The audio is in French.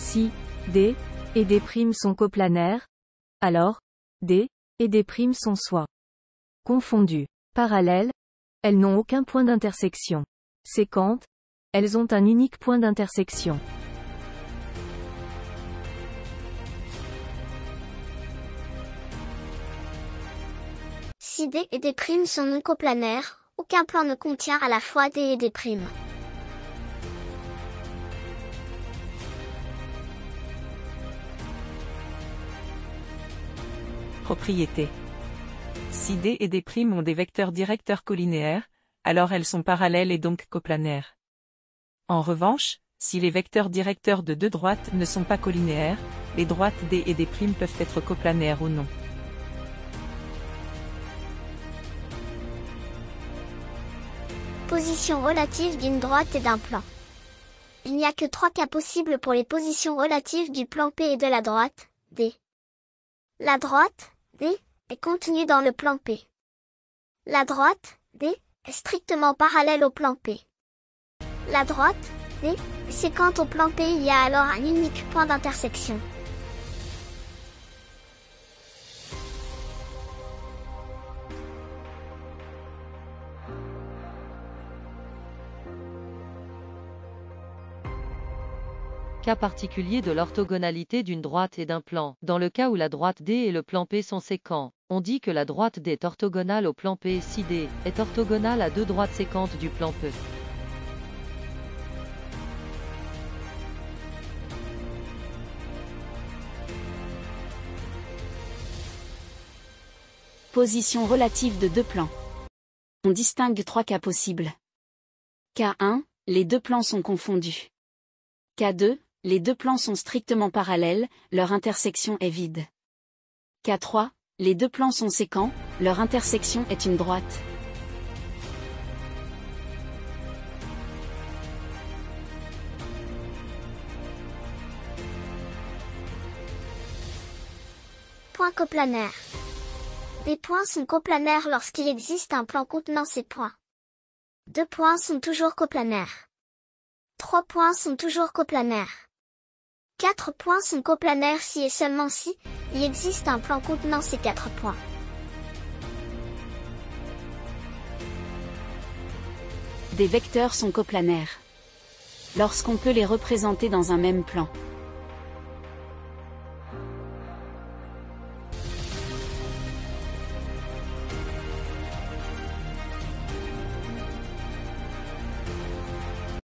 Si D et D' sont coplanaires, alors D et D' sont soit confondues. Parallèles, elles n'ont aucun point d'intersection. Séquentes, elles ont un unique point d'intersection. Si D et D' sont non coplanaires, aucun plan ne contient à la fois D et D'. Propriété. Si D et D' ont des vecteurs directeurs colinéaires, alors elles sont parallèles et donc coplanaires. En revanche, si les vecteurs directeurs de deux droites ne sont pas colinéaires, les droites D et D' peuvent être coplanaires ou non. Position relative d'une droite et d'un plan. Il n'y a que 3 cas possibles pour les positions relatives du plan P et de la droite, D. La droite, D, est contenue dans le plan P. La droite, D, est strictement parallèle au plan P. La droite, D, est séquente au plan P, il y a alors un unique point d'intersection. Cas particulier de l'orthogonalité d'une droite et d'un plan. Dans le cas où la droite D et le plan P sont séquents, on dit que la droite D est orthogonale au plan P si D est orthogonale à deux droites séquentes du plan P. Position relative de deux plans. On distingue 3 cas possibles. Cas 1, les deux plans sont confondus. Cas 2, les deux plans sont strictement parallèles, leur intersection est vide. Cas 3, les deux plans sont séquents, leur intersection est une droite. Point coplanaire. Des points sont coplanaires lorsqu'il existe un plan contenant ces points. 2 points sont toujours coplanaires. 3 points sont toujours coplanaires. 4 points sont coplanaires si et seulement si il existe un plan contenant ces 4 points. Des vecteurs sont coplanaires lorsqu'on peut les représenter dans un même plan.